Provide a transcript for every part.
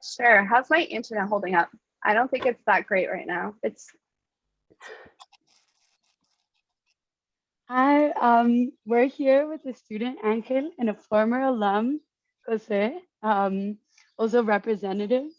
Sure. How's my internet holding up? I don't think it's that great right now. Hi, we're here with the student Angel and a former alum, José, also representative,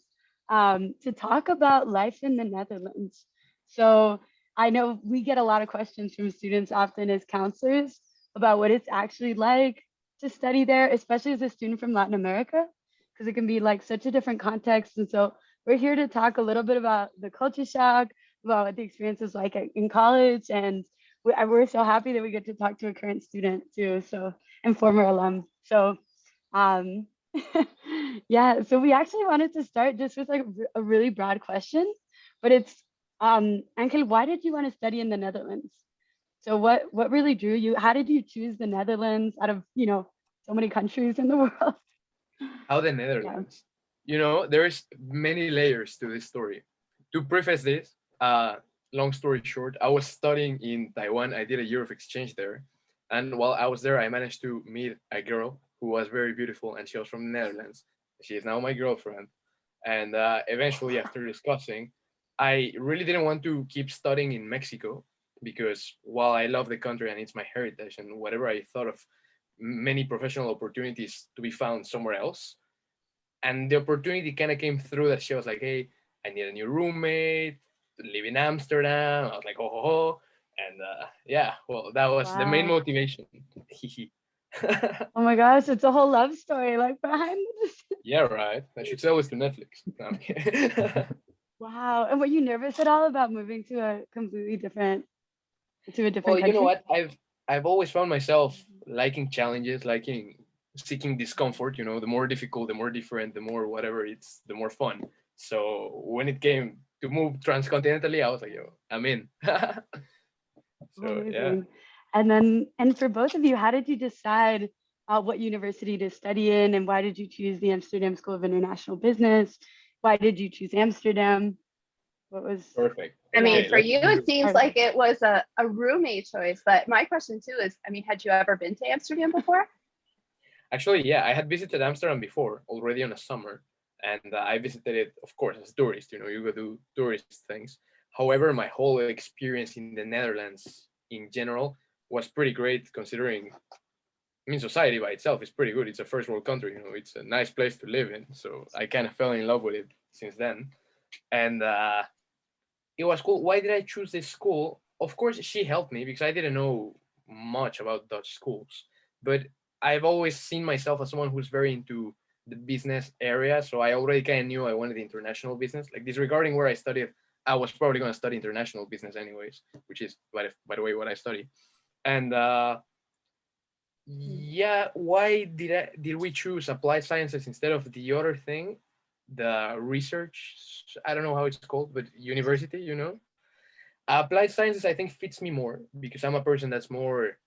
to talk about life in the Netherlands. So I know we get a lot of questions from students often as counselors about what it's actually like to study there, especially as a student from Latin America, because it can be like such a different context. And so we're here to talk a little bit about the culture shock, about what the experience is like in college, and we're so happy that we get to talk to a current student too, so, and former alum. So um yeah, so we actually wanted to start just with like a really broad question, but it's Angel, why did you want to study in the Netherlands? So what really drew you? How did you choose the Netherlands out of, so many countries in the world? How the Yeah. Netherlands? There's many layers to this story. To preface this, long story short, I was studying in Taiwan. I did a year of exchange there. And while I was there, I managed to meet a girl who was very beautiful, and she was from the Netherlands. She is now my girlfriend. And eventually, after discussing, I really didn't want to keep studying in Mexico because while I love the country and it's my heritage and whatever, I thought of many professional opportunities to be found somewhere else. And the opportunity kind of came through that she was like, hey, I need a new roommate, live in Amsterdam. I was like, oh, ho, ho. And yeah, well, that was the main Wow. motivation. Oh my gosh, it's a whole love story like behind this. Yeah, right. I should sell this to Netflix. No, I'm kidding. Wow. And were you nervous at all about moving to a Well, different you know country? what? I've always found myself liking challenges, liking seeking discomfort. The more difficult, the more different, the more whatever, it's the more fun. So when it came to move transcontinentally, I was like, yo, I'm in. So yeah. Amazing. And for both of you, how did you decide what university to study in, and why did you choose the Amsterdam School of International Business? Why did you choose Amsterdam? What was, Perfect. I mean, Okay, for let's you, do it seems like it was a roommate choice. But my question too is, I mean, had you ever been to Amsterdam before? Actually, yeah, I had visited Amsterdam before already on a summer, and I visited it, of course, as a tourist. You go do tourist things. However, my whole experience in the Netherlands in general was pretty great, considering. I mean, society by itself is pretty good. It's a first world country. It's a nice place to live in. So I kind of fell in love with it since then, and it was cool. Why did I choose this school? Of course, she helped me because I didn't know much about Dutch schools, but I've always seen myself as someone who's very into the business area. So I already kind of knew I wanted international business. Like disregarding where I studied, I was probably going to study international business anyways, which is, by the way, what I study. And yeah, why did we choose applied sciences instead of the other thing, the research? I don't know how it's called, but university. Applied sciences I think fits me more because I'm a person that's more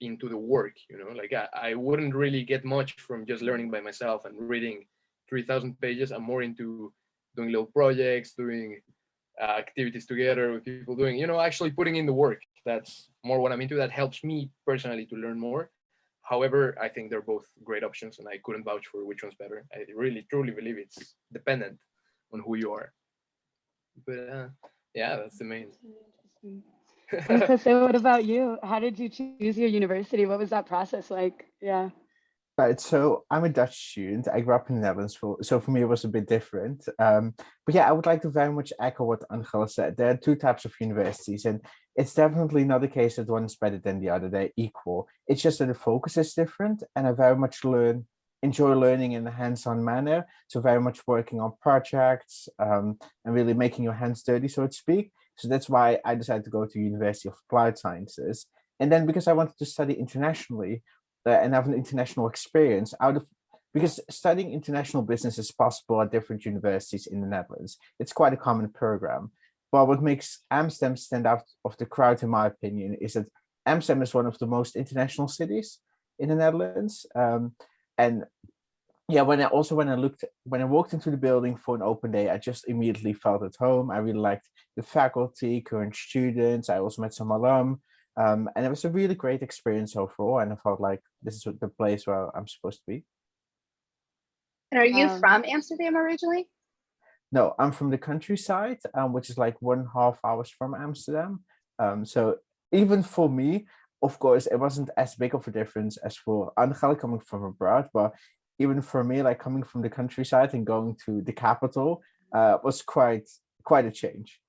into the work. Like I wouldn't really get much from just learning by myself and reading 3,000 pages. I'm more into doing little projects, doing activities together with people, doing actually putting in the work. That's more what I'm into. That helps me personally to learn more. However, I think they're both great options, and I couldn't vouch for which one's better. I really truly believe it's dependent on who you are. But yeah, that's the main. Interesting. And Jose, what about you? How did you choose your university? What was that process like? Yeah. Right, so I'm a Dutch student. I grew up in the Netherlands, so for me it was a bit different. But yeah, I would like to very much echo what Angel said. There are two types of universities, and it's definitely not the case that one is better than the other. They're equal. It's just that the focus is different, and I very much enjoy learning in a hands-on manner. So very much working on projects and really making your hands dirty, so to speak. So that's why I decided to go to University of Applied Sciences. And then because I wanted to study internationally, and have an international experience because studying international business is possible at different universities in the Netherlands. It's quite a common program. But what makes Amsterdam stand out of the crowd, in my opinion, is that Amsterdam is one of the most international cities in the Netherlands. And yeah, when I walked into the building for an open day, I just immediately felt at home. I really liked the faculty, current students. I also met some alum. And it was a really great experience overall. And I felt like this is the place where I'm supposed to be. And are you from Amsterdam originally? No, I'm from the countryside, which is like 1.5 hours from Amsterdam. So even for me, of course, it wasn't as big of a difference as for Angel coming from abroad, but even for me, like coming from the countryside and going to the capital, was quite a change.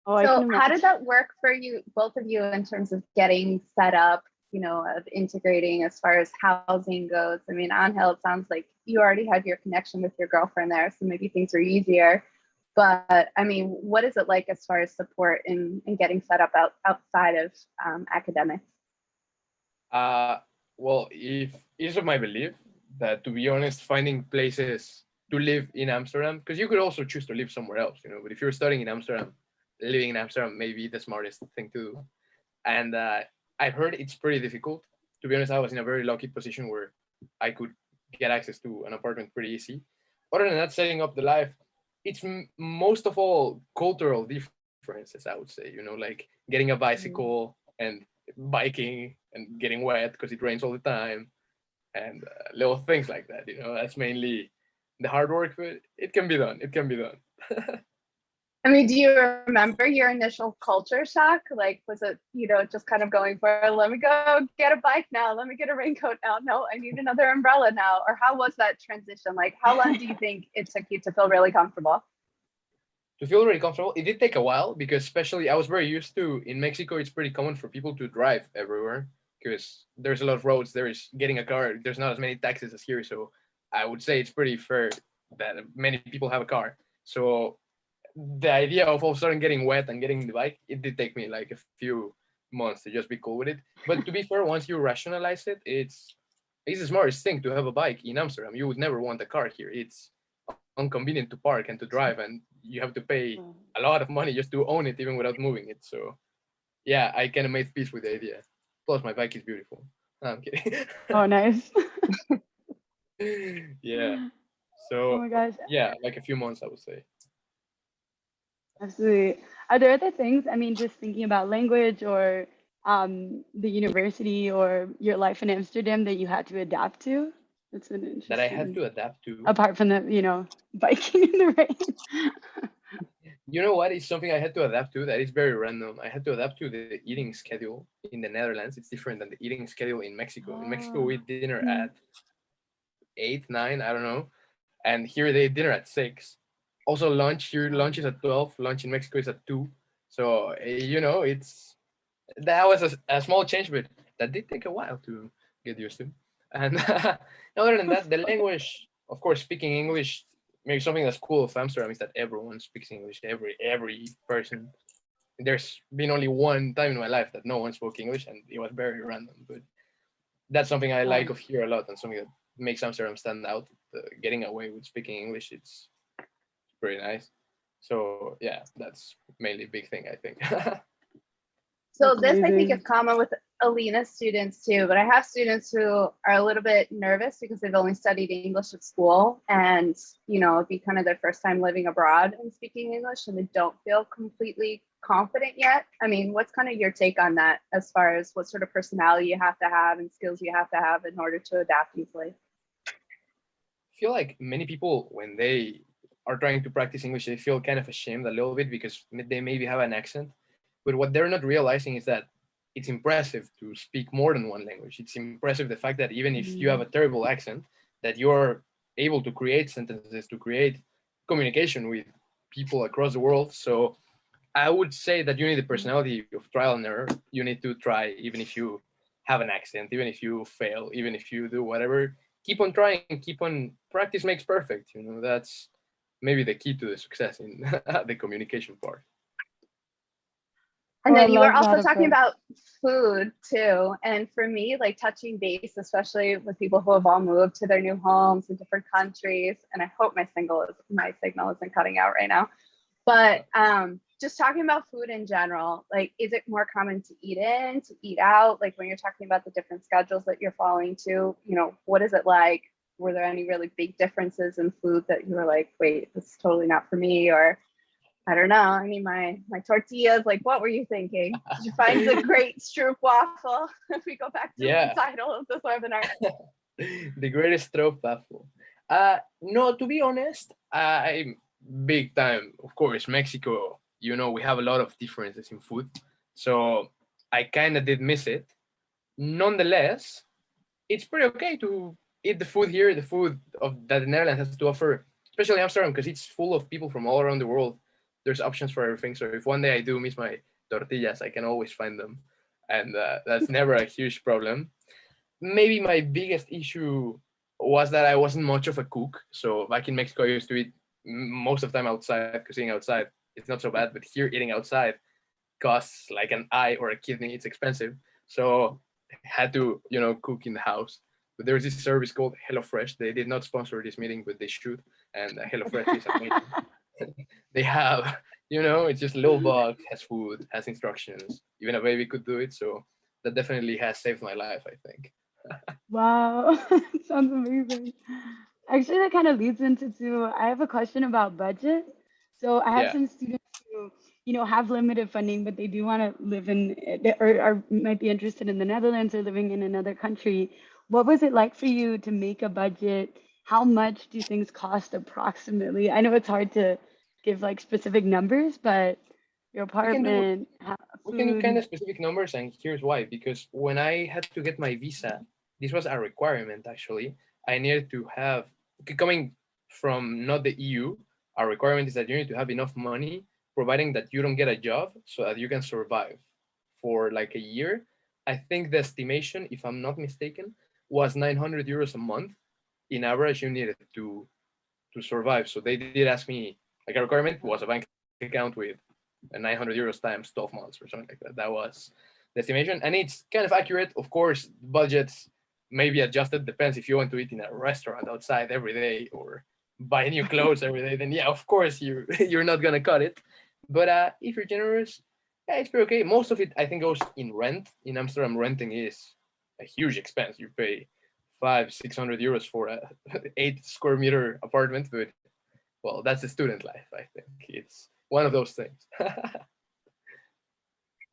Oh, I So can how imagine. did that work for you, both of you, in terms of getting set up, of integrating as far as housing goes? I mean, Angel, it sounds like you already had your connection with your girlfriend there, so maybe things are easier. But I mean, what is it like as far as support in getting set up outside of academics? Well, if is of my belief that, to be honest, finding places to live in Amsterdam, because you could also choose to live somewhere else, but if you're studying in Amsterdam, living in Amsterdam may be the smartest thing to do. And I've heard it's pretty difficult. To be honest, I was in a very lucky position where I could get access to an apartment pretty easy. Other than that, setting up the life, it's most of all cultural differences, I would say, like getting a bicycle and biking and getting wet because it rains all the time, and little things like that. That's mainly the hard work, but it can be done. It can be done. I mean, do you remember your initial culture shock? Like, was it, just kind of going for, let me go get a bike now, let me get a raincoat now, no, I need another umbrella now? Or how was that transition? Like, how long do you think it took you to feel really comfortable? To feel very comfortable, it did take a while, because especially I was very used to, in Mexico, it's pretty common for people to drive everywhere because there's a lot of roads. There is getting a car. There's not as many taxis as here. So I would say it's pretty fair that many people have a car. So the idea of all of a sudden getting wet and getting the bike, it did take me like a few months to just be cool with it. But to be fair, once you rationalize it, it's the smartest thing to have a bike in Amsterdam. You would never want a car here. It's inconvenient to park and to drive, and you have to pay a lot of money just to own it, even without moving it. So yeah, I kind of made peace with the idea. Plus, my bike is beautiful. No, I'm kidding. Oh, nice. Yeah. Oh So my gosh, yeah, like a few months, I would say. absolutely. Are there other things? I mean, just thinking about language or the university or your life in Amsterdam that you had to adapt to? That's an That I had interesting, to adapt to. apart from the, biking in the rain. You know what is something I had to adapt to that is very random. I had to adapt to the eating schedule in the Netherlands. It's different than the eating schedule in Mexico. In Mexico, Oh, we eat dinner mm. at 8, 9, I don't know. And here they eat dinner at 6. Also, lunch here, lunch is at 12. Lunch in Mexico is at 2. So, that was a small change, but that did take a while to get used to. And other than that, the language, of course, speaking English, maybe something that's cool of Amsterdam is that everyone speaks English. Every person. There's been only one time in my life that no one spoke English, and it was very random. But that's something I like of here a lot, and something that makes Amsterdam stand out. Getting away with speaking English, it's pretty nice. So yeah, that's mainly a big thing, I think. So That's this, I think, is amazing. common with Alina students too, but I have students who are a little bit nervous because they've only studied English at school, and it'd be kind of their first time living abroad and speaking English, and they don't feel completely confident yet. I mean, what's kind of your take on that, as far as what sort of personality you have to have and skills you have to have in order to adapt easily? I feel like many people, when they are trying to practice English, they feel kind of ashamed a little bit because they maybe have an accent. But what they're not realizing is that it's impressive to speak more than one language. It's impressive the fact that even if you have a terrible accent, that you're able to create sentences, to create communication with people across the world. So I would say that you need the personality of trial and error. You need to try, even if you have an accent, even if you fail, even if you do whatever. Keep on trying. Keep on. Practice makes perfect. That's maybe the key to the success in the communication part. And Oh, I then you were love also that talking approach. about food too. And for me, like touching base, especially with people who have all moved to their new homes in different countries. And I hope my signal isn't cutting out right now. But just talking about food in general, like, is it more common to eat in, to eat out? Like when you're talking about the different schedules that you're following to, what is it like? Were there any really big differences in food that you were like, wait, this is totally not for me? Or I don't know. I mean, my tortillas, like, what were you thinking? Did you find the great stroop waffle? If we go back to the title of this webinar. The greatest stroop waffle. No, to be honest, I'm big time. Of course, Mexico, you know, we have a lot of differences in food. So I kind of did miss it. Nonetheless, it's pretty okay to eat the food here, the food of that the Netherlands has to offer, especially Amsterdam, because it's full of people from all around the world. There's options for everything. So if one day I do miss my tortillas, I can always find them. And that's never a huge problem. Maybe my biggest issue was that I wasn't much of a cook. So back in Mexico, I used to eat most of the time outside, because eating outside, it's not so bad. But here, eating outside costs like an eye or a kidney. It's expensive. So I had to, you know, cook in the house. But there's this service called HelloFresh. They did not sponsor this meeting, but they should. And HelloFresh is amazing. They have, you know, it's just a little box, has food, has instructions. Even a baby could do it. So that definitely has saved my life, I think. Wow, sounds amazing. Actually, that kind of leads into I have a question about budget. So I have Yeah. some students who, have limited funding, but they do want to live in, or might be interested in the Netherlands or living in another country. What was it like for you to make a budget? How much do things cost approximately? I know it's hard to give like specific numbers, but your We can do apartment, we can do kind food. of specific numbers, and here's why. Because when I had to get my visa, this was a requirement actually. I needed to have, coming from not the EU, our requirement is that you need to have enough money, providing that you don't get a job, so that you can survive for like a year. I think the estimation, if I'm not mistaken, was 900 euros a month in average you needed to survive. So they did ask me, like, a requirement was a bank account with 900 euros times 12 months or something like that. That was the estimation. And it's kind of accurate. Of course, budgets may be adjusted. Depends if you want to eat in a restaurant outside every day or buy new clothes every day, then yeah, of course you're not gonna cut it. But if you're generous, yeah, it's pretty okay. Most of it, I think, goes in rent. In Amsterdam, renting is a huge expense. You pay 500-600 euros for a 8 square meter apartment, but well, that's the student life. I think it's one of those things.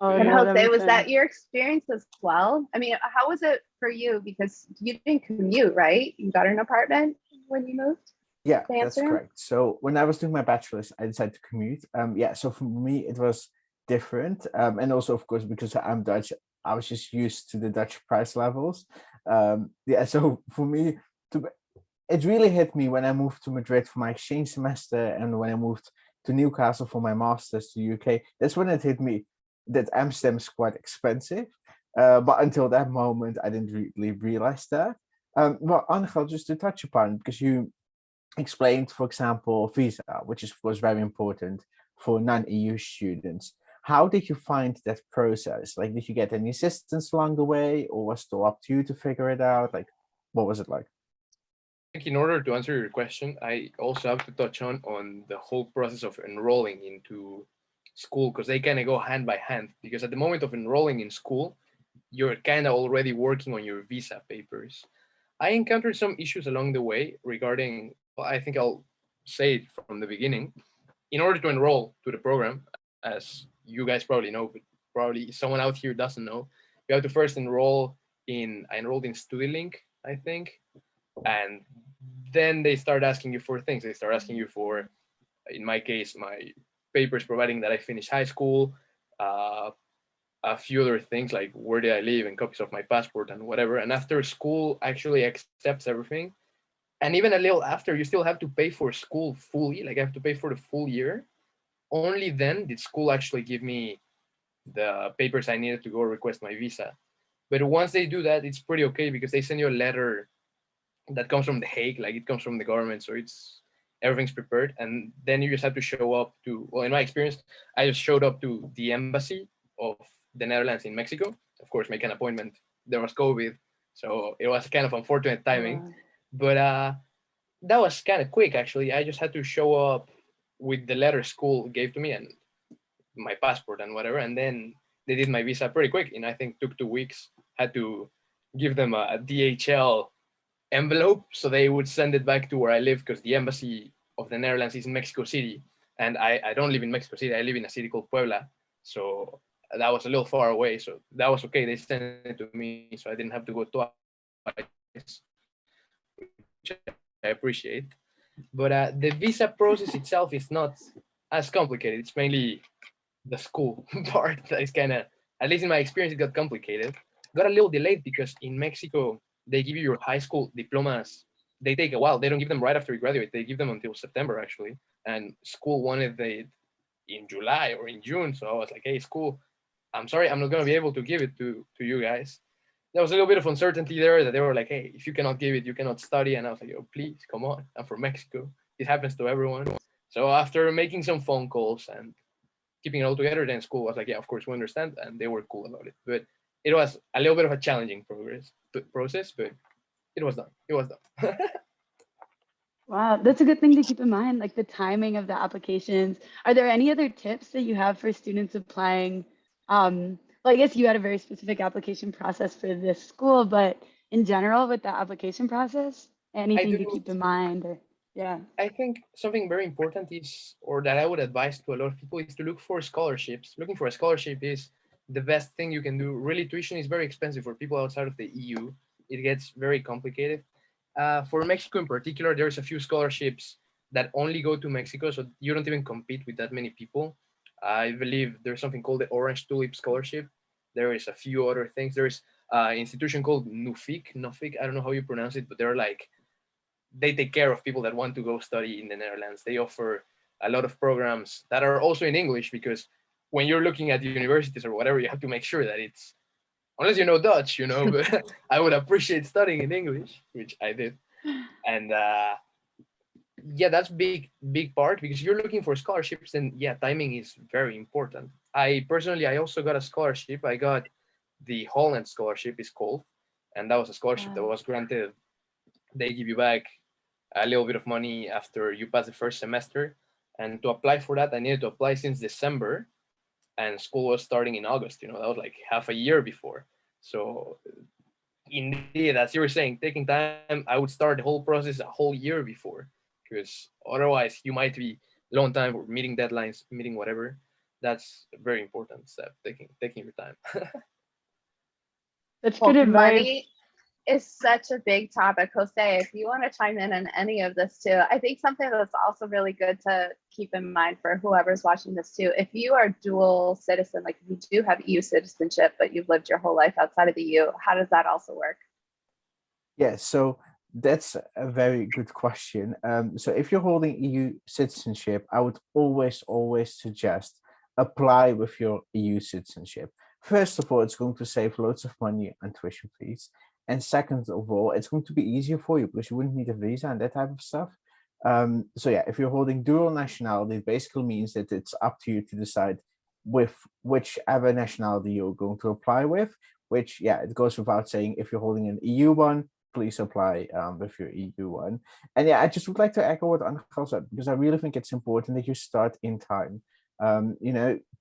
Oh And no, that Jose, makes was that sense. your experience as well? I mean, how was it for you? Because you didn't commute, right? You got an apartment when you moved Yeah, to that's Amsterdam? correct. So when I was doing my bachelor's, I decided to commute. Yeah, so for me it was different, and also of course because I'm Dutch, I was just used to the Dutch price levels. Yeah, so for me, to it really hit me when I moved to Madrid for my exchange semester, and when I moved to Newcastle for my master's to UK. That's when it hit me that Amsterdam is quite expensive. But until that moment, I didn't really realize that. Well, Angel, just to touch upon, because you explained, for example, visa, which was very important for non-EU students. How did you find that process? Like, did you get any assistance along the way, or was it all up to you to figure it out? Like, what was it like? I think in order to answer your question, I also have to touch on the whole process of enrolling into school, because they kind of go hand by hand. Because at the moment of enrolling in school, you're kind of already working on your visa papers. I encountered some issues along the way regarding, well, I think I'll say it from the beginning. In order to enroll to the program, as you guys probably know, but probably someone out here doesn't know, you have to first I enrolled in StudyLink, I think, and then they start asking you for things. They start asking you for, in my case, my papers providing that I finished high school, uh, a few other things like where did I live and copies of my passport and whatever. And after school actually accepts everything, and even a little after, you still have to pay for school fully. Like I have to pay for the full year. Only then did school actually give me the papers I needed to go request my visa. But once they do that, it's pretty okay because they send you a letter that comes from the Hague, like it comes from the government, so it's everything's prepared, and then you just have to show up to. Well, in my experience, I just showed up to the embassy of the Netherlands in Mexico. Of course, make an appointment. There was COVID, so it was kind of unfortunate timing, but that was kind of quick actually. I just had to show up with the letter school gave to me and my passport and whatever, and then they did my visa pretty quick. And I think took 2 weeks. Had to give them a DHL envelope so they would send it back to where I live because the embassy of the Netherlands is in Mexico City, and I don't live in Mexico City. I live in a city called Puebla, so that was a little far away. So that was okay. They sent it to me, so I didn't have to go twice, which I I appreciate. But the visa process itself is not as complicated. It's mainly the school part that is kind of, at least in my experience, it got complicated. Got a little delayed because in Mexico, they give you your high school diplomas. They take a while. They don't give them right after you graduate. They give them until September, actually. And school wanted it in July or in June. So I was like, hey, school, I'm sorry, I'm not going to be able to give it to you guys. There was a little bit of uncertainty there that they were like, hey, if you cannot give it, you cannot study. And I was like, oh, please, come on. I'm from Mexico. It happens to everyone. So after making some phone calls and keeping it all together, then school was like, yeah, of course, we understand. And they were cool about it. But it was a little bit of a challenging process, but it was done. It was done. Wow, that's a good thing to keep in mind, like the timing of the applications. Are there any other tips that you have for students applying? Well, I guess you had a very specific application process for this school, but in general with the application process, anything to keep in mind or yeah. I think something very important is, or that I would advise to a lot of people, is to look for scholarships. Looking for a scholarship is the best thing you can do. Really, tuition is very expensive for people outside of the EU. It gets very complicated. For Mexico in particular, there's a few scholarships that only go to Mexico, so you don't even compete with that many people. I believe there's something called the Orange Tulip Scholarship. There is a few other things. There's an institution called Nuffic. I don't know how you pronounce it, but they're like, they take care of people that want to go study in the Netherlands. They offer a lot of programs that are also in English, because when you're looking at universities or whatever, you have to make sure that it's, unless you know Dutch, but I would appreciate studying in English, which I did. And yeah, that's big part, because you're looking for scholarships, and yeah, timing is very important. I also got a scholarship. I got the Holland scholarship, is called, and that was a scholarship that was granted. They give you back a little bit of money after you pass the first semester. And to apply for that, I needed to apply since December, and school was starting in August. That was like half a year before. So indeed, as you were saying, taking time, I would start the whole process a whole year before, because otherwise you might be long time for meeting deadlines, meeting whatever. That's a very important step, taking your time. That's good advice. Money is such a big topic. Jose, if you want to chime in on any of this too, I think something that's also really good to keep in mind for whoever's watching this too, if you are dual citizen, like if you do have EU citizenship, but you've lived your whole life outside of the EU, how does that also work? Yeah, so that's a very good question. So if you're holding EU citizenship, I would always suggest apply with your EU citizenship. First of all, it's going to save loads of money on tuition fees. And second of all, it's going to be easier for you because you wouldn't need a visa and that type of stuff. So yeah, if you're holding dual nationality, it basically means that it's up to you to decide with whichever nationality you're going to apply with, which, yeah, it goes without saying, if you're holding an EU one, please apply with your EU one. And yeah, I just would like to echo what Angel said, because I really think it's important that you start in time.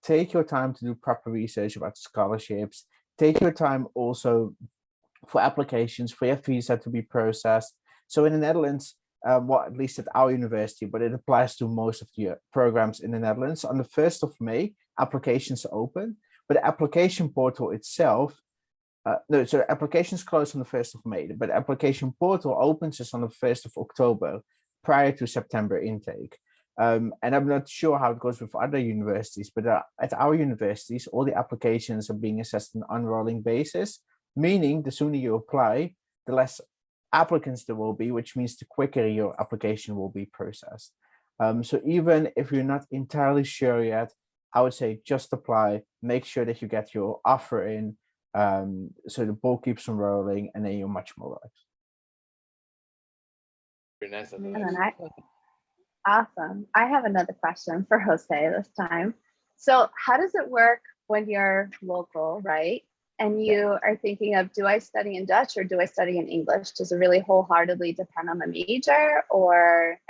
Take your time to do proper research about scholarships. Take your time also for applications, for your visa to be processed. So in the Netherlands, well, at least at our university, but it applies to most of the programs in the Netherlands, on the 1st of May, applications open, but the application portal itself, applications close on the 1st of May, but the application portal opens just on the 1st of October, prior to September intake. And I'm not sure how it goes with other universities, but at our universities, all the applications are being assessed on an unrolling basis, meaning the sooner you apply, the less applicants there will be, which means the quicker your application will be processed. So even if you're not entirely sure yet, I would say just apply, make sure that you get your offer in, so the ball keeps on rolling, and then you're much more relaxed. Very nice. Awesome. I have another question for Jose this time. So how does it work when you're local, right? And you are thinking of, do I study in Dutch or do I study in English? Does it really wholeheartedly depend on the major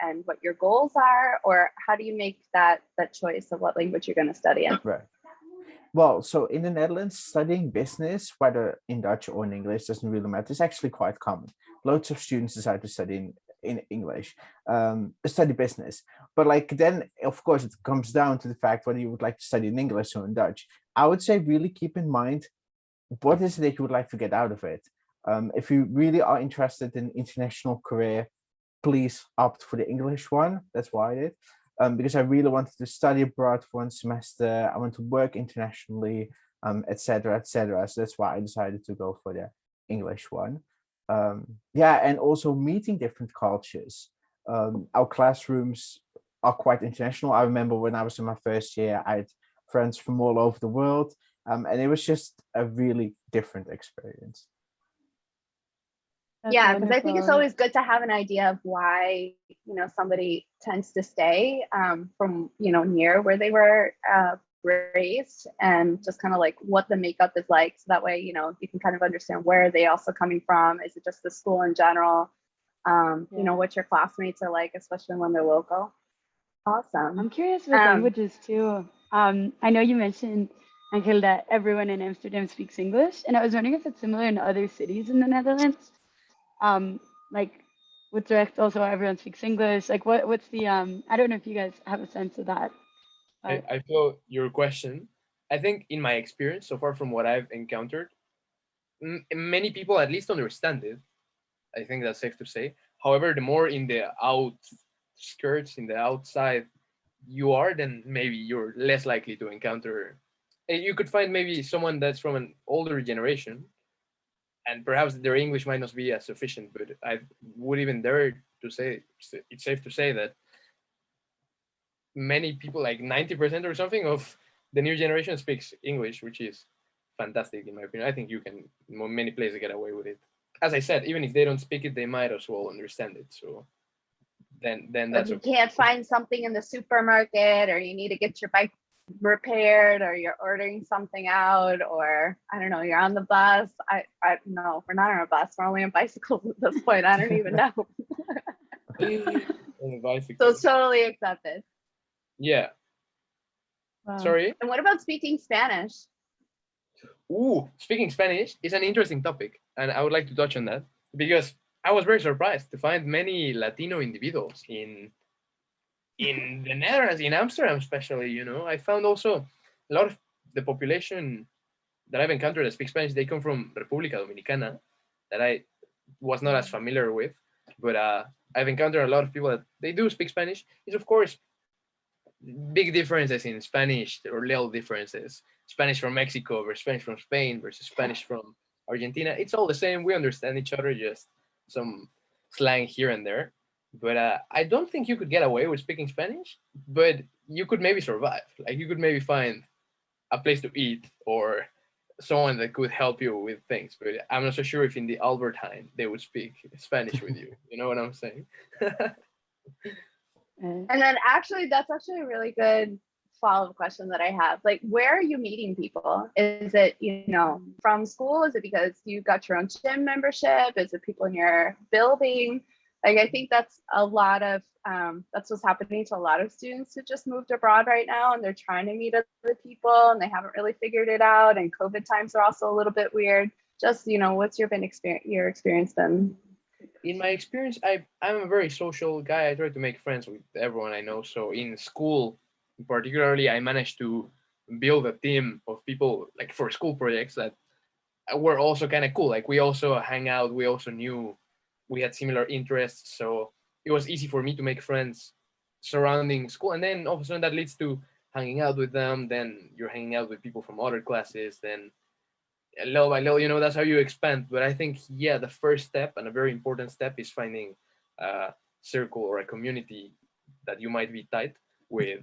and what your goals are? Or how do you make that choice of what language you're going to study in? Right. Well, so in the Netherlands, studying business, whether in Dutch or in English, doesn't really matter. It's actually quite common. Loads of students decide to study in English, study business. But then, of course, it comes down to the fact whether you would like to study in English or in Dutch. I would say really keep in mind, what is it that you would like to get out of it? If you really are interested in international career, please opt for the English one. That's why I did. Because I really wanted to study abroad for 1 semester. I want to work internationally, etc., etc. So that's why I decided to go for the English one. Yeah, and also meeting different cultures. Our classrooms are quite international. I remember when I was in my first year, I had friends from all over the world, and it was just a really different experience. That's Yeah, because I think it's wonderful. always good to have an idea of why, somebody tends to stay from, near where they were raised, and just kind of like what the makeup is like. So that way, you can kind of understand where are they also coming from. Is it just the school in general? What your classmates are like, especially when they're local. Awesome. I'm curious with languages too. I know you mentioned, Angel, that everyone in Amsterdam speaks English, and I was wondering if it's similar in other cities in the Netherlands. Like Utrecht, also everyone speaks English. Like what's the I don't know if you guys have a sense of that. I feel your question. I think in my experience so far from what I've encountered, many people at least understand it. I think that's safe to say. However, the more in the outskirts, in the outside you are, then maybe you're less likely to encounter. You could find maybe someone that's from an older generation, and perhaps their English might not be as sufficient, but I would even dare to say it's safe to say that many people, like 90% or something of the new generation, speaks English, which is fantastic in my opinion. I think you can, many places get away with it. As I said, even if they don't speak it, they might as well understand it. So then that's if you can't find something in the supermarket, or you need to get your bike repaired, or you're ordering something out, or I don't know, you're on the bus. I no, we're not on a bus. We're only on bicycles at this point. I don't even know. on a bicycle. So it's totally accepted. Yeah. Wow. Sorry. And what about speaking Spanish? Ooh, speaking Spanish is an interesting topic, and I would like to touch on that because I was very surprised to find many Latino individuals in the Netherlands, in Amsterdam especially. I found also a lot of the population that I've encountered that speak Spanish, they come from República Dominicana, that I was not as familiar with, but I've encountered a lot of people that they do speak Spanish. It's of course big differences in Spanish, or little differences. Spanish from Mexico versus Spanish from Spain versus Spanish from Argentina. It's all the same. We understand each other, just some slang here and there. But I don't think you could get away with speaking Spanish, but you could maybe survive. Like you could maybe find a place to eat or someone that could help you with things. But I'm not so sure if in the Albert Heijn they would speak Spanish with you. You know what I'm saying? And then that's actually a really good follow-up question that I have. Like, where are you meeting people? Is it, from school? Is it because you got your own gym membership? Is it people in your building? Like, I think that's a lot of, that's what's happening to a lot of students who just moved abroad right now, and they're trying to meet other people and they haven't really figured it out. And COVID times are also a little bit weird. Just, what's your experience been? In my experience, I'm a very social guy. I try to make friends with everyone I know. So in school, particularly, I managed to build a team of people like for school projects that were also kind of cool. Like we also hang out. We also knew we had similar interests. So it was easy for me to make friends surrounding school. And then all of a sudden that leads to hanging out with them. Then you're hanging out with people from other classes. Then little by little, that's how you expand. But I think, yeah, the first step and a very important step is finding a circle or a community that you might be tight with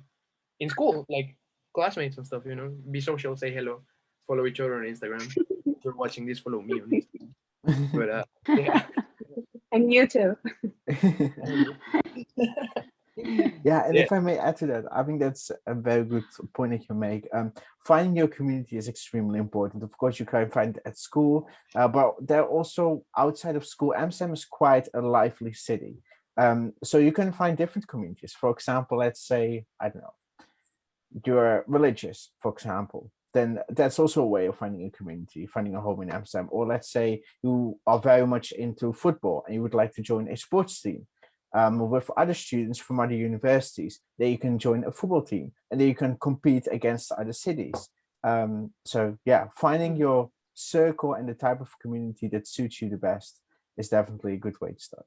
in school, like classmates and stuff, be social, say hello, follow each other on Instagram. If you're watching this, follow me on Instagram. But yeah. And you too. Yeah, and if I may add to that, I think that's a very good point that you make. Finding your community is extremely important. Of course, you can find it at school, but they're also outside of school. Amsterdam is quite a lively city. So you can find different communities. For example, let's say, I don't know, you're religious, for example, then that's also a way of finding a community, finding a home in Amsterdam. Or let's say you are very much into football and you would like to join a sports team. With other students from other universities, then you can join a football team and then you can compete against other cities. So yeah, finding your circle and the type of community that suits you the best is definitely a good way to start.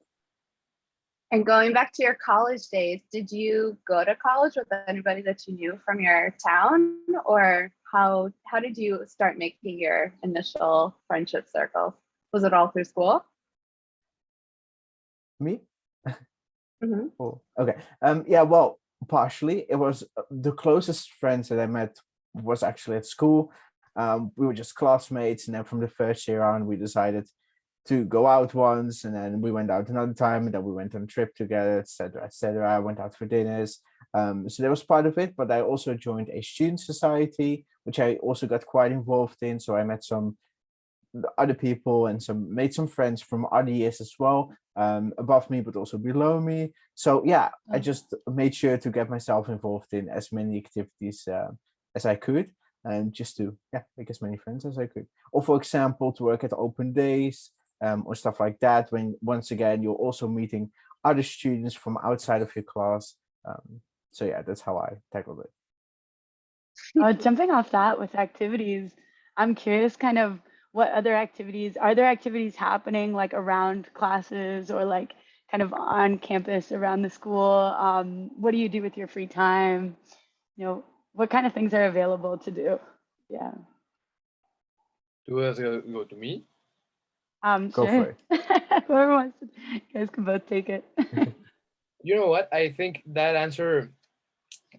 And going back to your college days, did you go to college with anybody that you knew from your town, or how did you start making your initial friendship circles? Was it all through school? Me? Mm-hmm. Oh, okay. Yeah, well, partially. It was the closest friends that I met was actually at school. We were just classmates, and then from the first year on, we decided to go out once, and then we went out another time, and then we went on a trip together, etc., etc. I went out for dinners. So that was part of it, but I also joined a student society, which I also got quite involved in. So I met some other people and made some friends from other years as well, above me, but also below me. So yeah, I just made sure to get myself involved in as many activities as I could, and just to make as many friends as I could. Or for example, to work at open days, or stuff like that, when once again you're also meeting other students from outside of your class. So yeah, that's how I tackled it. Jumping off that with activities, I'm curious kind of what other activities, are there activities happening like around classes or like kind of on campus around the school? What do you do with your free time? You know, what kind of things are available to do? Yeah. Do us go to me? Go for Sure. Whoever wants to, you guys can both take it. You know what? I think that answer,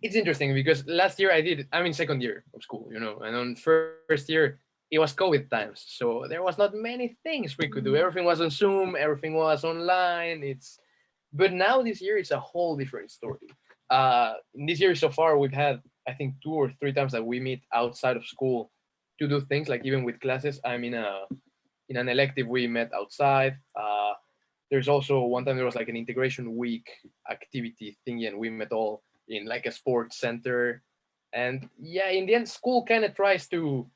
it's interesting because last year I'm in second year of school, you know, and on first year, it was COVID times. So there was not many things we could do. Everything was on Zoom, everything was online. But now this year is a whole different story. This year so far, we've had, I think, 2 or 3 times that we meet outside of school to do things, like even with classes. I'm in an elective, we met outside. There's also one time there was like an integration week activity thingy, and we met all in like a sports center. And yeah, in the end, school kind of tries to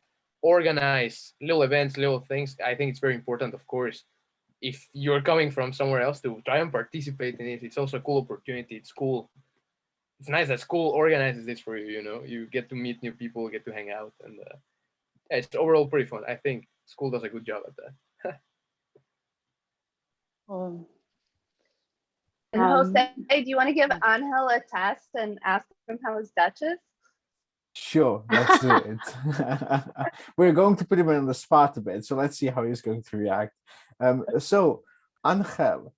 organize little events, little things. I think it's very important, of course, if you're coming from somewhere else, to try and participate in it. It's also a cool opportunity. It's cool. It's nice that school organizes this for you, you know. You get to meet new people, get to hang out, and yeah, it's overall pretty fun. I think school does a good job at that. Um, And Jose, do you want to give Angel a test and ask him how his Dutch is? Sure, let's do it. We're going to put him on the spot a bit, so let's see how he's going to react. So, Angel,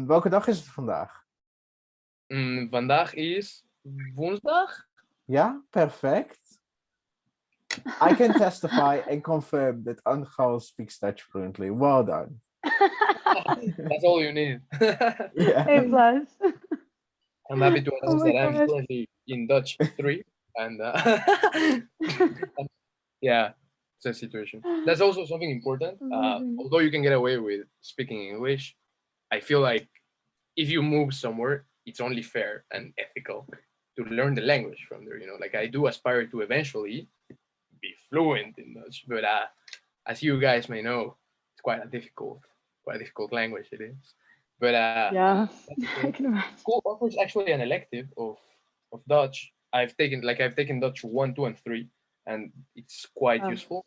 welke dag is het vandaag? Vandaag is woensdag. Ja, perfect. I can testify and confirm that Angel speaks Dutch fluently. Well done. That's all you need. Yeah. A plus. I'm happy to Oh announce my that I'm gosh. currently in Dutch 3, and yeah, it's a situation. That's also something important. Amazing. Although you can get away with speaking English, I feel like if you move somewhere, it's only fair and ethical to learn the language from there. You know, like I do aspire to eventually be fluent in Dutch, but as you guys may know, it's quite a difficult language. It is. But Yeah, I can imagine. school offers actually an elective of Dutch. I've taken Dutch 1, 2, and 3, and it's quite Oh. useful.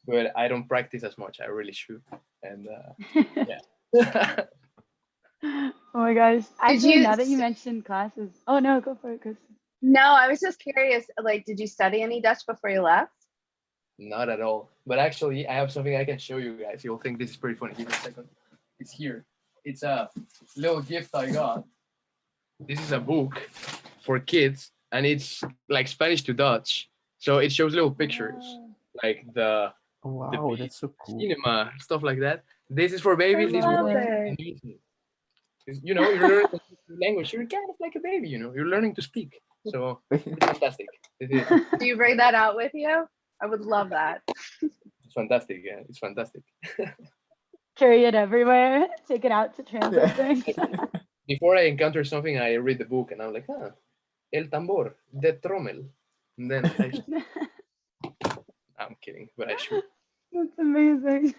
But I don't practice as much. I really should. And yeah. Oh my gosh. Actually, you now that you s- mentioned classes. Oh no, go for it, Chris. No, I was just curious, like, did you study any Dutch before you left? Not at all. But actually, I have something I can show you guys. You'll think this is pretty funny. Give me a second. It's here. It's a little gift I got. This is a book for kids, and it's like Spanish to Dutch. So it shows little pictures, like the Wow, beach, that's so cool. cinema, stuff like that. This is for babies. This love will it. amazing. You know, you're learning a language. You're kind of like a baby. You know, you're learning to speak. So it's fantastic. It is. Do you bring that out with you? I would love that. It's fantastic. Yeah, it's fantastic. Carry it everywhere. Take it out to translate things. Before I encounter something, I read the book and I'm like, el tambor, the trommel. And then I'm kidding, but I should. That's amazing.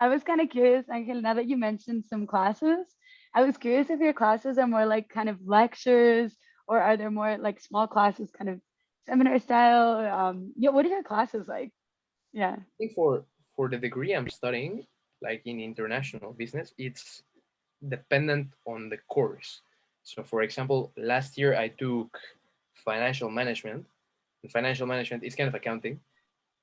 I was kind of curious, Angel, now that you mentioned some classes, I was curious if your classes are more like kind of lectures, or are there more like small classes, kind of seminar style? Yeah, what are your classes like? Yeah. I think for the degree I'm studying, like in international business, it's dependent on the course. So for example, last year I took financial management, and financial management is kind of accounting,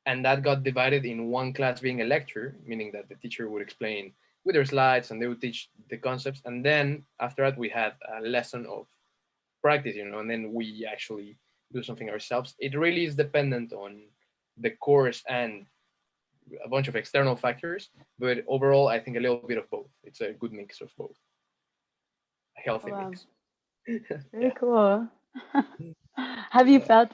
and that got divided in one class being a lecture, meaning that the teacher would explain with their slides and they would teach the concepts, and then after that we had a lesson of practice, and then we actually do something ourselves. It really is dependent on the course and a bunch of external factors, but overall I think a little bit of both. It's a good mix of both, a healthy Wow. mix. Very cool. Have you felt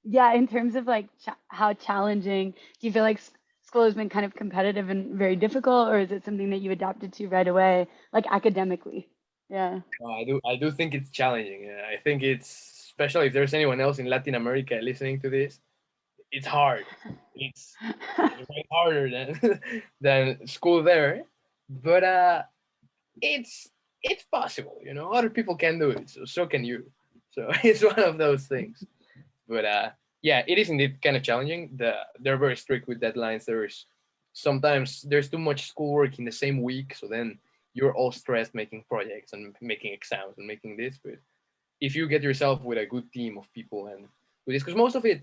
yeah, in terms of like how challenging, do you feel like school has been kind of competitive and very difficult, or is it something that you adapted to right away, like academically? Yeah. I do think it's challenging. I think it's, especially if there's anyone else in Latin America listening to this, it's hard. It's way harder than than school there, but it's possible. Other people can do it, so can you. So it's one of those things. But yeah, it is indeed kind of challenging. They're very strict with deadlines. Sometimes there's too much schoolwork in the same week, so then you're all stressed making projects and making exams and making this. But if you get yourself with a good team of people and with this, because most of the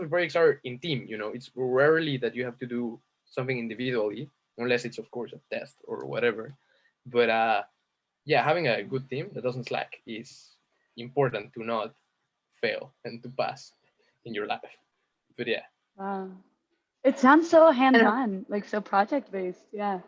projects are in team. It's rarely that you have to do something individually, unless it's of course a test or whatever. But yeah, having a good team that doesn't slack is important to not fail and to pass in your life. But yeah. Wow. It sounds so And hands-on, like so project-based. Yeah.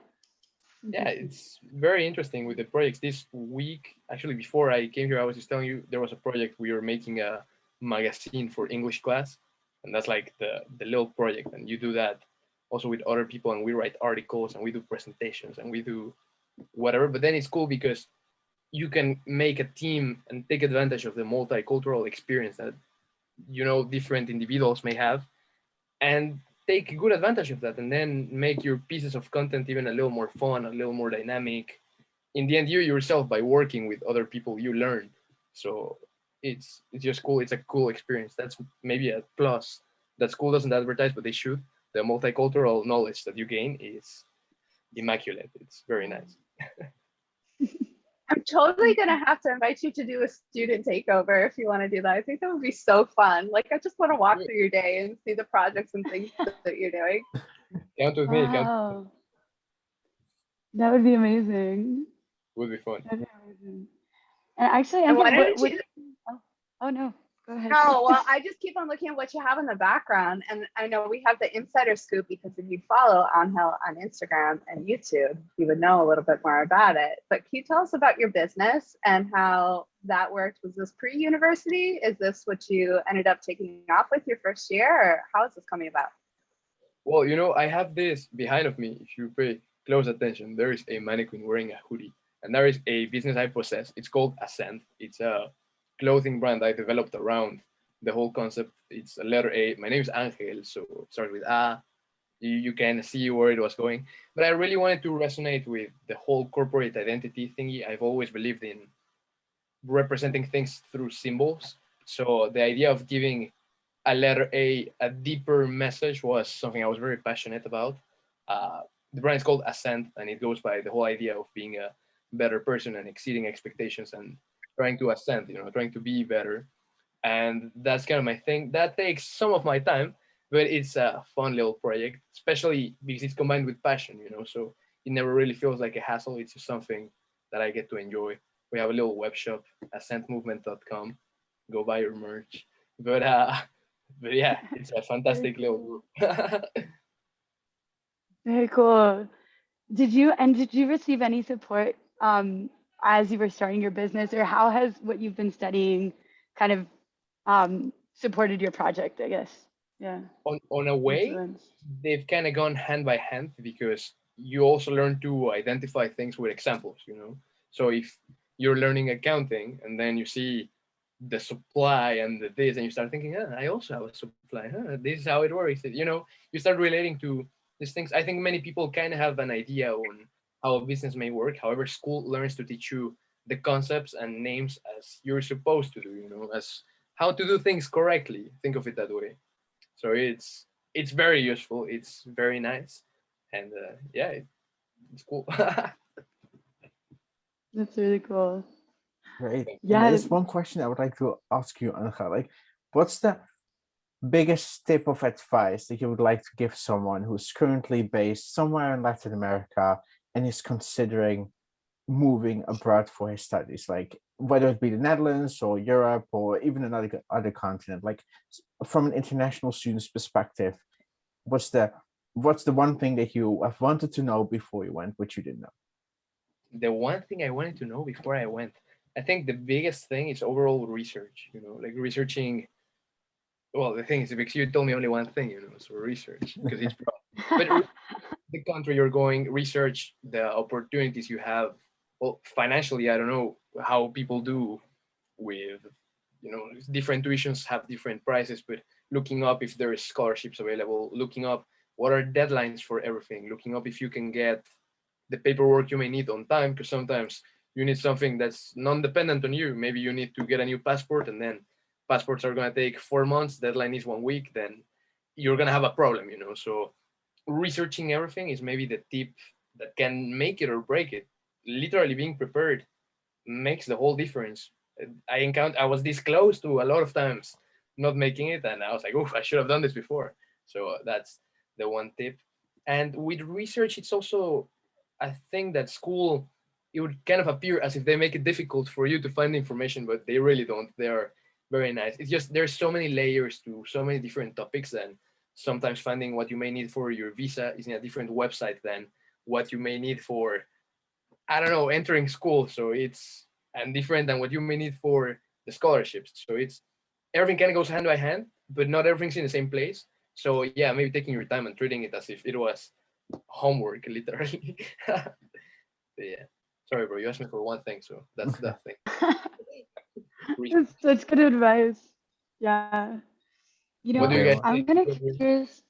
Yeah, Interesting. it's very interesting with the projects this week. Actually, before I came here, I was just telling you there was a project. We were making a magazine for English class, and that's like the little project. And you do that also with other people, and we write articles and we do presentations and we do whatever. But then it's cool because you can make a team and take advantage of the multicultural experience that different individuals may have, and take good advantage of that, and then make your pieces of content even a little more fun, a little more dynamic. In the end, you yourself, by working with other people, you learn. So it's just cool. It's a cool experience. That's maybe a plus that school doesn't advertise, but they should. The multicultural knowledge that you gain is immaculate. It's very nice. I'm totally gonna have to invite you to do a student takeover if you want to do that. I think that would be so fun. Like, I just want to walk through your day and see the projects and things that you're doing. Count with me. Wow. That would be amazing. Would be fun. That'd be amazing. And actually, And why Angel, don't you? oh no, go ahead. No, well, I just keep on looking at what you have in the background, and I know we have the insider scoop because if you follow Angel on Instagram and YouTube, you would know a little bit more about it. But can you tell us about your business and how that worked? Was this pre-university? Is this what you ended up taking off with your first year, or how is this coming about? Well, I have this behind of me. If you pay close attention, there is a mannequin wearing a hoodie, and there is a business I possess. It's called Ascend. It's a clothing brand I developed around the whole concept. It's a letter A. My name is Angel, so it starts with A. You can see where it was going. But I really wanted to resonate with the whole corporate identity thingy. I've always believed in representing things through symbols. So the idea of giving a letter a deeper message was something I was very passionate about. The brand is called Ascent, and it goes by the whole idea of being a better person and exceeding expectations and trying to ascend, trying to be better. And that's kind of my thing. That takes some of my time, but it's a fun little project, especially because it's combined with passion, so it never really feels like a hassle. It's just something that I get to enjoy. We have a little web shop, ascentmovement.com. Go buy your merch. But yeah, it's a fantastic little group. Very cool. Did you receive any support as you were starting your business, or how has what you've been studying kind of supported your project, I guess? Yeah. On a way, Influence. they've kind of gone hand by hand because you also learn to identify things with examples, So if you're learning accounting and then you see the supply and the this, and you start thinking, I also have a supply. This is how it works. You start relating to these things. I think many people kind of have an idea on how a business may work. However, school learns to teach you the concepts and names as you're supposed to do, as how to do things correctly. Think of it that way. So it's very useful. It's very nice, and yeah, it's cool. That's really cool. Great. And Yeah. there's one question I would like to ask you, Angel. Like, what's the biggest tip of advice that you would like to give someone who's currently based somewhere in Latin America and is considering moving abroad for his studies, like whether it be the Netherlands or Europe or even another other continent? Like, from an international student's perspective, what's the one thing that you have wanted to know before you went, which you didn't know? The one thing I wanted to know before I went, I think the biggest thing is overall research, like researching. Well, the thing is, because you told me only one thing, so research, because it's but the country you're going, research the opportunities you have. Well, financially, I don't know how people do with, different tuitions have different prices, but looking up if there is scholarships available, looking up what are deadlines for everything, looking up if you can get the paperwork you may need on time, because sometimes you need something that's non-dependent on you. Maybe you need to get a new passport, and then passports are going to take 4 months, deadline is 1 week, then you're going to have a problem, so researching everything is maybe the tip that can make it or break it. Literally being prepared makes the whole difference. I was this close to a lot of times not making it, and I was like, oh, I should have done this before. So that's the one tip. And with research, it's also, I think that school, it would kind of appear as if they make it difficult for you to find information, but they really don't. They are very nice. It's just there's so many layers to so many different topics, and sometimes finding what you may need for your visa is in a different website than what you may need for, I don't know, entering school. So it's and different than what you may need for the scholarships. So it's everything kind of goes hand by hand, but not everything's in the same place. So yeah, maybe taking your time and treating it as if it was homework, literally. Yeah. Sorry, bro. You asked me for one thing, so that's that thing. That's good advice. Yeah. What do you guys I'm think? kind of curious.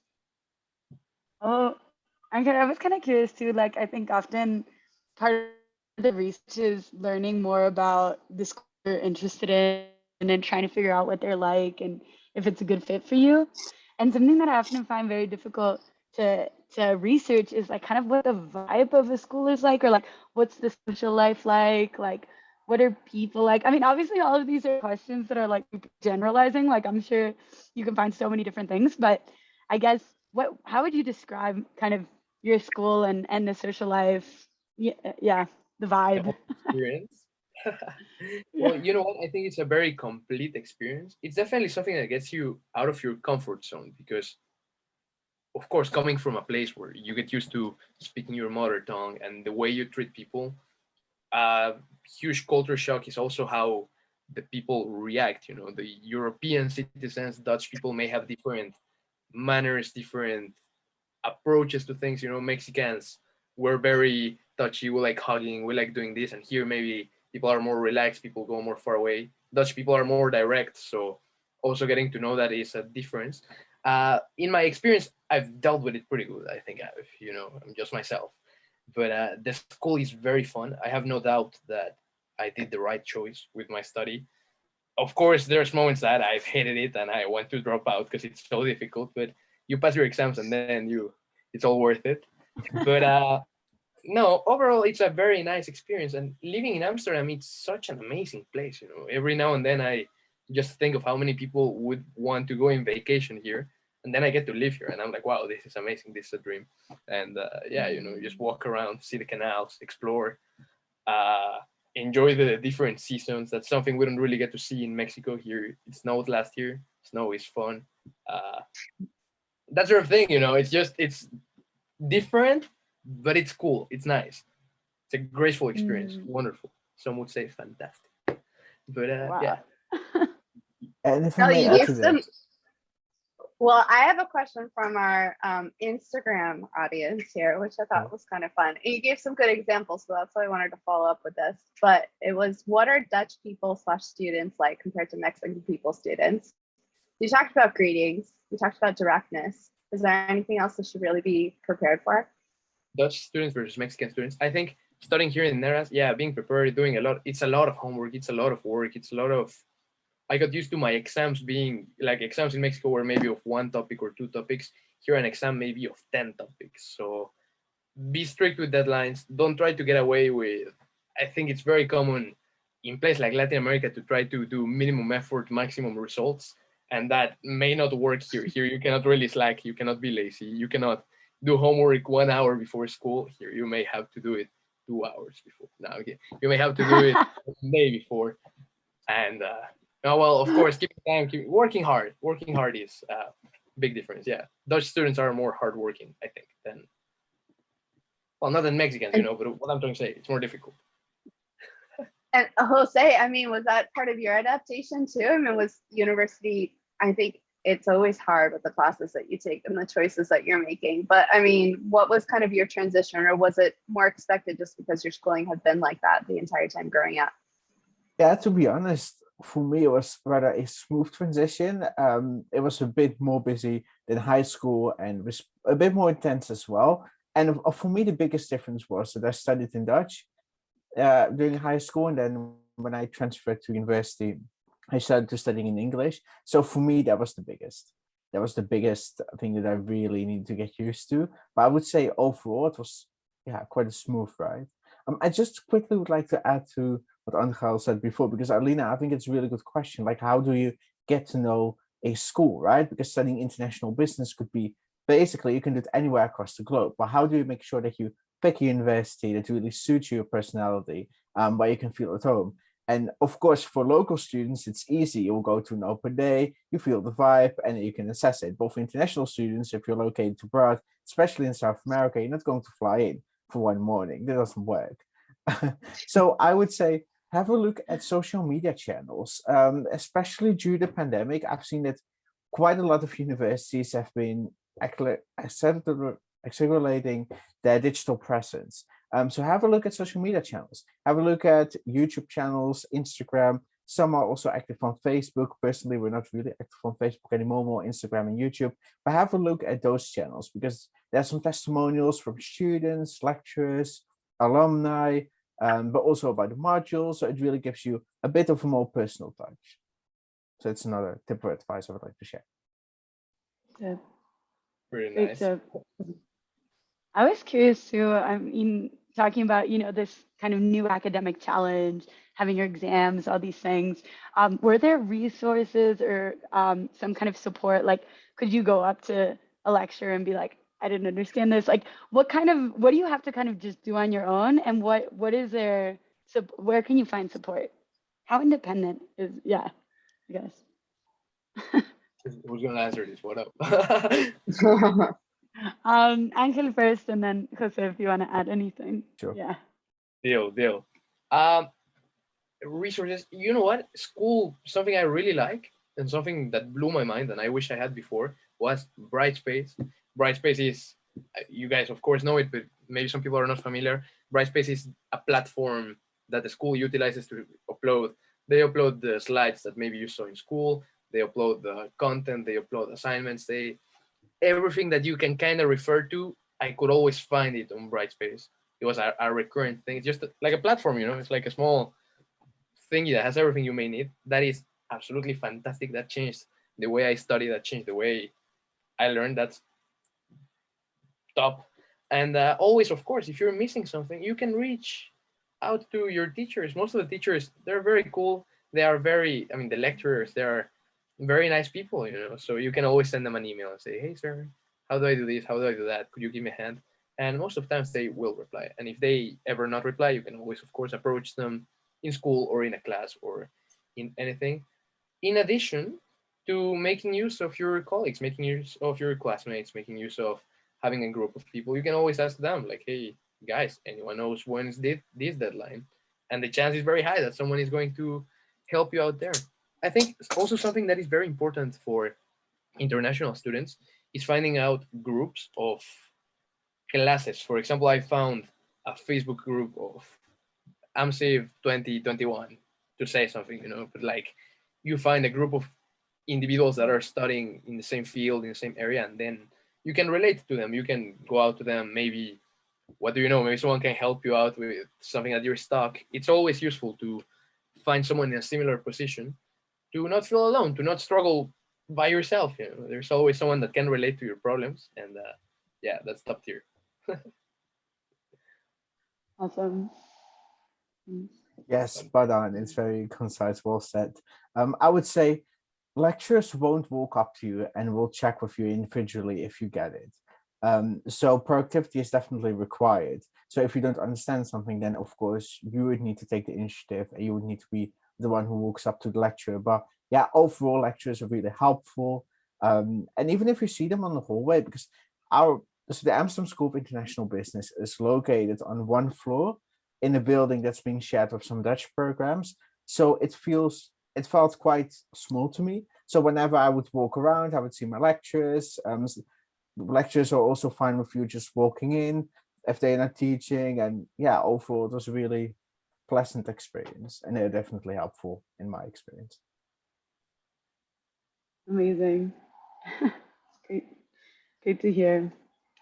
Oh, I was kind of curious too. Like, I think often part of the research is learning more about the school you're interested in and trying to figure out what they're like and if it's a good fit for you. And something that I often find very difficult to research is like kind of what the vibe of a school is like, or like what's the social life like what are people like? I mean, obviously all of these are questions that are like generalizing. Like, I'm sure you can find so many different things, but I guess how would you describe kind of your school and the social life? Yeah, the The vibe. whole experience. Yeah. Well, you know what? I think it's a very complete experience. It's definitely something that gets you out of your comfort zone because, of course, coming from a place where you get used to speaking your mother tongue and the way you treat people, huge culture shock is also how the people react. The European citizens, Dutch people may have different manners, different approaches to things. Mexicans, we're very touchy, we like hugging, we like doing this, and here maybe people are more relaxed, people go more far away. Dutch people are more direct, so also getting to know that is a difference. In my experience, I've dealt with it pretty good. I think I'm just myself, but the school is very fun. I have no doubt that I did the right choice with my study. Of course, there's moments that I've hated it and I want to drop out because it's so difficult, but you pass your exams and then it's all worth it. But no, overall it's a very nice experience, and living in Amsterdam, it's such an amazing place. Every now and then I just think of how many people would want to go in vacation here, and then I get to live here and I'm like, wow, this is amazing, this is a dream. And yeah, you just walk around, see the canals, explore, uh, enjoy the different seasons. That's something we don't really get to see in Mexico. Here it snowed last year, snow is fun. uh, that sort of thing. It's different, but it's cool, it's nice, it's a graceful experience. Wonderful, some would say fantastic, but yeah. Wow. And if I No, may you add gave to some. that, Well, I have a question from our Instagram audience here, which I thought was kind of fun. And you gave some good examples, so that's why I wanted to follow up with this. But it was, what are Dutch people / students like compared to Mexican people students? You talked about greetings. You talked about directness. Is there anything else that should really be prepared for? Dutch students versus Mexican students. I think studying here in Neras, yeah, being prepared, doing a lot. It's a lot of homework. It's a lot of work. It's a lot of. I got used to my exams being like exams in Mexico were maybe of one topic or two topics. Here, an exam maybe of 10 topics. So be strict with deadlines. Don't try to get away with I think it's very common in places like Latin America to try to do minimum effort, maximum results, and that may not work here. Here you cannot really slack, you cannot be lazy, you cannot do homework 1 hour before school. Here you may have to do it 2 hours before. Now okay, you may have to do it a day before, and oh, well, of course, keeping time, working hard. Working hard is a big difference. Yeah, Dutch students are more hardworking, I think, than, well, not than Mexicans, but what I'm trying to say, it's more difficult. And Jose, I mean, was that part of your adaptation too? I mean, was university, I think it's always hard with the classes that you take and the choices that you're making. But I mean, what was kind of your transition, or was it more expected just because your schooling had been like that the entire time growing up? Yeah, to be honest, for me, it was rather a smooth transition. It was a bit more busy than high school and was a bit more intense as well. And for me, the biggest difference was that I studied in Dutch during high school, and then when I transferred to university, I started to studying in English. So for me, that was the biggest. That was the biggest thing that I really needed to get used to. But I would say overall, it was quite a smooth ride. I just quickly would like to add to what Angel said before, because Alina, I think it's a really good question. Like, how do you get to know a school, right? Because studying international business could be basically you can do it anywhere across the globe. But how do you make sure that you pick a university that really suits your personality, where you can feel at home? And of course, for local students, it's easy. You'll go to an open day, you feel the vibe, and you can assess it. But for international students, if you're located abroad, especially in South America, you're not going to fly in for one morning. That doesn't work. So I would say have a look at social media channels, especially due to the pandemic. I've seen that quite a lot of universities have been accelerating their digital presence. So have a look at social media channels. Have a look at YouTube channels, Instagram. Some are also active on Facebook. Personally, we're not really active on Facebook anymore, more Instagram and YouTube. But have a look at those channels because there's some testimonials from students, lecturers, alumni, but also about the modules. So it really gives you a bit of a more personal touch. So it's another tip or advice I would like to share. Good. Very Great nice. tip. I was curious too. I mean, talking about this kind of new academic challenge, having your exams, all these things. Were there resources or some kind of support? Like, could you go up to a lecturer and be like, I didn't understand this. Like, what do you have to kind of just do on your own? And what is there? So where can you find support? How independent is? Yeah, I guess. Who's gonna answer this? What up? Angel first, and then Jose, if you want to add anything. Sure. Yeah. Deal. Resources. You know what? School. Something I really like and something that blew my mind and I wish I had before was Brightspace. Brightspace is, you guys of course know it, but maybe some people are not familiar. Brightspace is a platform that the school utilizes to upload. They upload the slides that maybe you saw in school. They upload the content. They upload assignments. Everything that you can kind of refer to, I could always find it on Brightspace. It was a recurrent thing. It's just like a platform, it's like a small thing that has everything you may need. That is absolutely fantastic. That changed the way I study. That changed the way I learned. That's top. And always, of course, if you're missing something, you can reach out to your teachers. Most of the teachers, they're very cool. They are the lecturers, they're very nice people, so you can always send them an email and say, hey, sir, how do I do this? How do I do that? Could you give me a hand? And most of the times they will reply. And if they ever not reply, you can always, of course, approach them in school or in a class or in anything. In addition to making use of your colleagues, making use of your classmates, making use of having a group of people, you can always ask them, like, hey, guys, anyone knows when is this deadline? And the chance is very high that someone is going to help you out there. I think also something that is very important for international students is finding out groups of classes. For example, I found a Facebook group of AMSIB 2021 to say something, but like you find a group of individuals that are studying in the same field, in the same area, and then you can relate to them. You can go out to them. Maybe, what do you know? Maybe someone can help you out with something that you're stuck. It's always useful to find someone in a similar position to not feel alone, to not struggle by yourself. There's always someone that can relate to your problems, and yeah, that's top tier. Awesome. Yes, spot on. It's very concise, well said. I would say lecturers won't walk up to you and will check with you individually if you get it. So proactivity is definitely required. So if you don't understand something, then of course you would need to take the initiative and you would need to be the one who walks up to the lecturer. But yeah, overall lecturers are really helpful. And even if you see them on the hallway, because the Amsterdam School of International Business is located on one floor in a building that's being shared with some Dutch programs. So it felt quite small to me. So whenever I would walk around, I would see my lecturers. Lecturers are also fine with you just walking in if they're not teaching. And yeah, overall, it was a really pleasant experience, and they're definitely helpful in my experience. Amazing. Great, great to hear.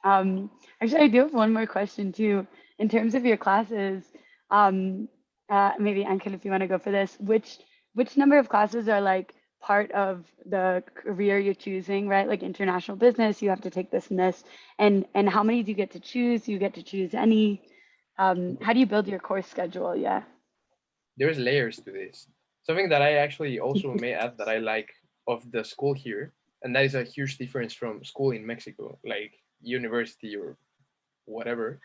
Actually, I do have one more question too. In terms of your classes, maybe Angel, if you want to go for this, which number of classes are like part of the career you're choosing, right? Like international business, you have to take this and this, and how many do you get to choose? Do you get to choose any? How do you build your course schedule? Yeah. There's layers to this. Something that I actually also may add that I like of the school here, and that is a huge difference from school in Mexico, like university or whatever.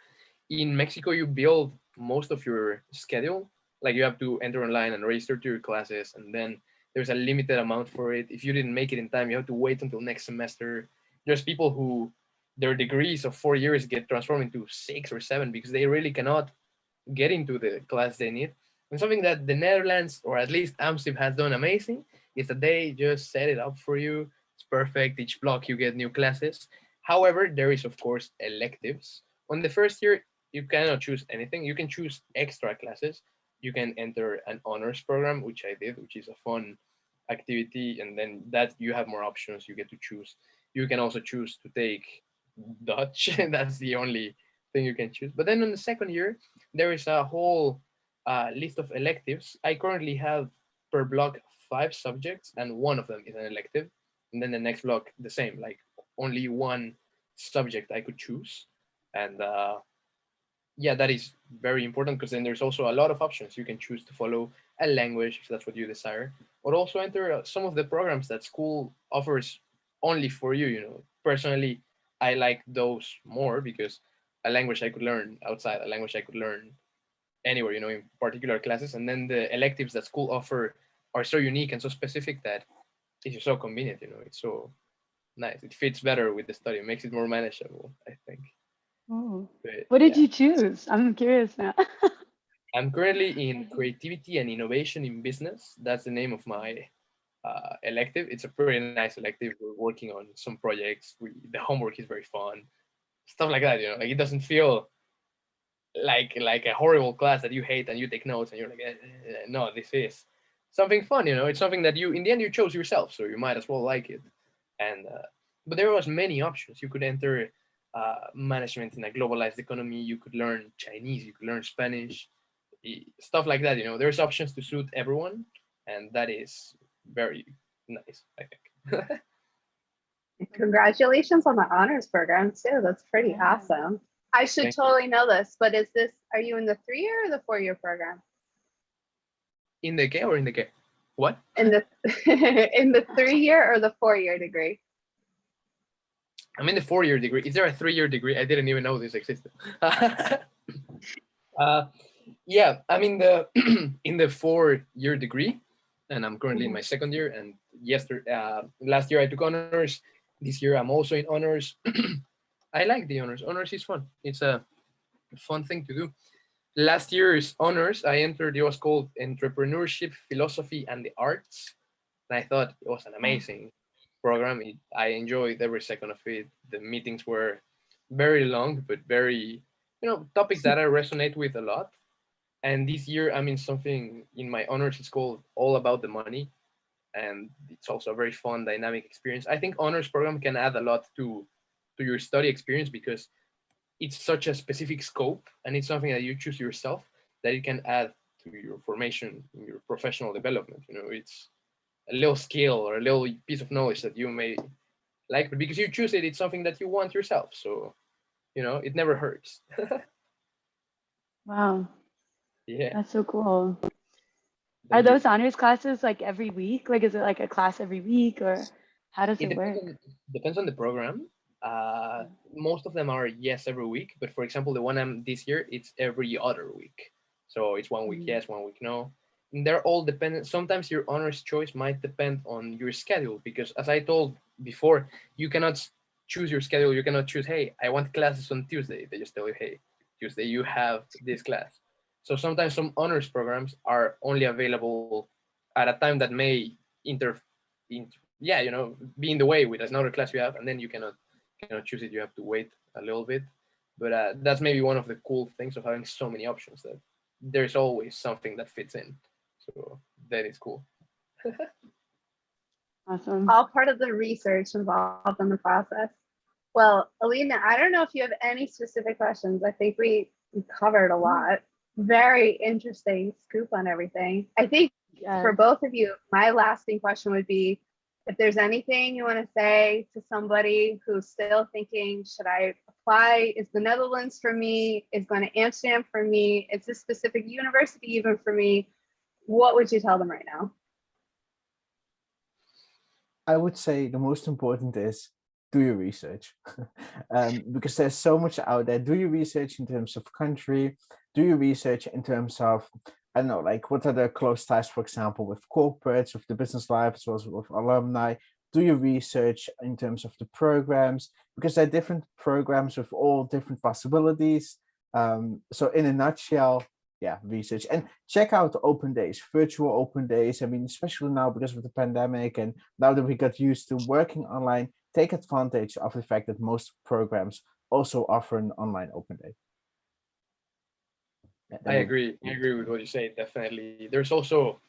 In Mexico, you build most of your schedule. Like you have to enter online and register to your classes, and then there's a limited amount for it. If you didn't make it in time, you have to wait until next semester. There's people who their degrees of 4 years get transformed into 6 or 7 because they really cannot get into the class they need. And something that the Netherlands, or at least AMSIB, has done amazing is that they just set it up for you. It's perfect. Each block you get new classes. However, there is of course electives. On the first year, you cannot choose anything. You can choose extra classes. You can enter an honors program, which I did, which is a fun activity, and then that you have more options. You get to choose. You can also choose to take Dutch. That's the only thing you can choose. But then on the second year, there is a whole list of electives. I currently have per block 5 subjects, and one of them is an elective. And then the next block, the same, like only one subject I could choose. And yeah, that is very important because then there's also a lot of options. You can choose to follow a language if that's what you desire, but also enter some of the programs that school offers only for you. Personally, I like those more because a language I could learn outside, a language I could learn anywhere, in particular classes. And then the electives that school offer are so unique and so specific that it's so convenient. It's so nice. It fits better with the study. It makes it more manageable, I think. Oh, But what did yeah. you choose? I'm curious now. I'm currently in creativity and innovation in business. That's the name of my elective. It's a pretty nice elective. We're working on some projects. The homework is very fun, stuff like that. Like it doesn't feel like a horrible class that you hate and you take notes and you're like, no, this is something fun. It's something that you in the end you chose yourself, so you might as well like it. And but there was many options. You could enter management in a globalized economy. You could learn Chinese. You could learn Spanish, stuff like that. There's options to suit everyone, and that is very nice, I think. Congratulations on the honors program too. That's pretty awesome. I should Thank totally know this, but are you in the 3-year or the 4-year program? In the K or in the K? What? In the in the 3-year or the 4-year degree? I'm in the 4-year degree. Is there a 3-year degree? I didn't even know this existed. Yeah, I'm in the in the 4-year degree, and I'm currently in my second year. And last year I took honors. This year I'm also in honors. I like the honors. Honors is fun. It's a fun thing to do. Last year's honors, I entered. It was called Entrepreneurship, Philosophy, and the Arts, and I thought it was an amazing program. I enjoyed every second of it. The meetings were very long, but very, topics that I resonate with a lot. And this year, I'm in something in my honors. It's called All About the Money, and it's also a very fun, dynamic experience. I think honors program can add a lot to your study experience because it's such a specific scope, and it's something that you choose yourself that it can add to your formation, your professional development. It's a little skill or a little piece of knowledge that you may like, but because you choose it, it's something that you want yourself. So, it never hurts. Wow. Yeah. That's so cool. Are Thank you. those honors classes like every week? Like, is it like a class every week, or how does It it work? depends on the program. Most of them are yes every week, but for example, the one I'm this year, it's every other week. So it's 1 week yes, 1 week no. And they're all dependent. Sometimes your honors choice might depend on your schedule, because as I told before, you cannot choose your schedule. You cannot choose, hey, I want classes on Tuesday. They just tell you, hey, Tuesday you have this class. So sometimes some honors programs are only available at a time that may yeah, be in the way with another class you have, and then you cannot choose it. You have to wait a little bit. But that's maybe one of the cool things of having so many options, that there's always something that fits in. So that is cool. Awesome. All part of the research involved in the process. Well, Alina, I don't know if you have any specific questions. I think we covered a lot. Very interesting scoop on everything. I think for both of you, my lasting question would be, if there's anything you want to say to somebody who's still thinking, should I apply? Is the Netherlands for me? Is going to Amsterdam for me? Is this specific university even for me? What would you tell them right now? I would say the most important is do your research, because there's so much out there. Do your research in terms of country, do your research in terms of, I don't know, like what are the close ties, for example, with corporates, with the business life, as well as with alumni. Do your research in terms of the programs, because there are different programs with all different possibilities. So in a nutshell, yeah, research, and check out open days, virtual open days. I mean, especially now because of the pandemic, and now that we got used to working online, take advantage of the fact that most programs also offer an online open day. I agree with what you say. Definitely. There's also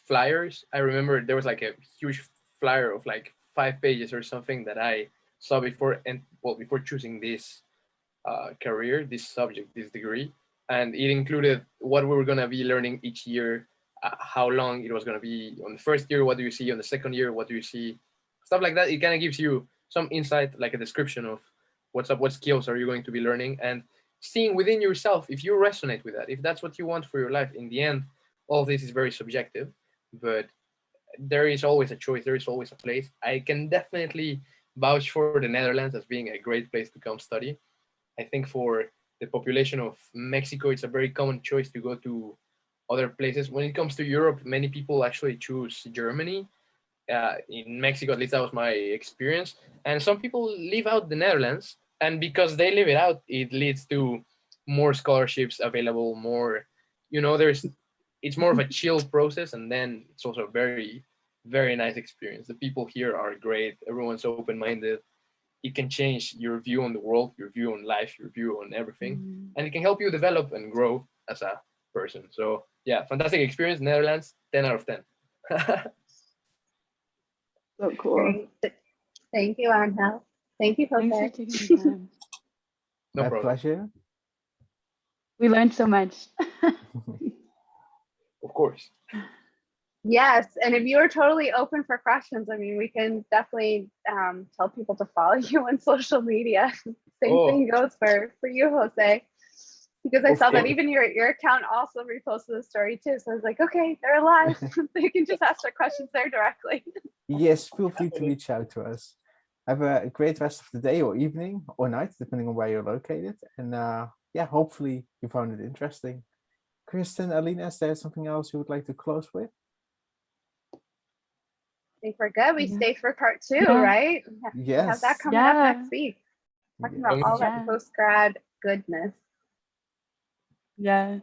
flyers. I remember there was like a huge flyer of like 5 pages or something that I saw before, and well, before choosing this career, this subject, this degree, and it included what we were gonna be learning each year, how long it was gonna be on the first year, what do you see on the second year, what do you see, stuff like that. It kind of gives you some insight, like a description of what's up, what skills are you going to be learning, and seeing within yourself if you resonate with that, if that's what you want for your life. In the end, all of this is very subjective, but there is always a choice, there is always a place. I can definitely vouch for the Netherlands as being a great place to come study. I think for the population of Mexico, it's a very common choice to go to other places. When it comes to Europe, many people actually choose Germany. In Mexico, at least that was my experience. And some people leave out the Netherlands, and because they leave it out, it leads to more scholarships available, more, it's more of a chill process, and then it's also a very, very nice experience. The people here are great. Everyone's open-minded. It can change your view on the world, your view on life, your view on everything, and it can help you develop and grow as a person. So yeah, fantastic experience. Netherlands, 10 out of 10. So cool. Thank you, Angel. Thank you, Thanks for Jose. taking the time. No My problem. pleasure. We learned so much. Of course. Yes, and if you are totally open for questions, I mean, we can definitely tell people to follow you on social media. Same thing goes for you, Jose, because I saw that even your account also reposted the story too. So I was like, okay, they're alive. They can just ask their questions there directly. Yes, feel free to reach out to us. Have a great rest of the day or evening or night, depending on where you're located. And yeah, hopefully you found it interesting. Kristen, Alina, is there something else you would like to close with? I think we're good. We stay for part 2, right? Yes. We have that coming up next week. Talking about all that post-grad goodness. Yeah.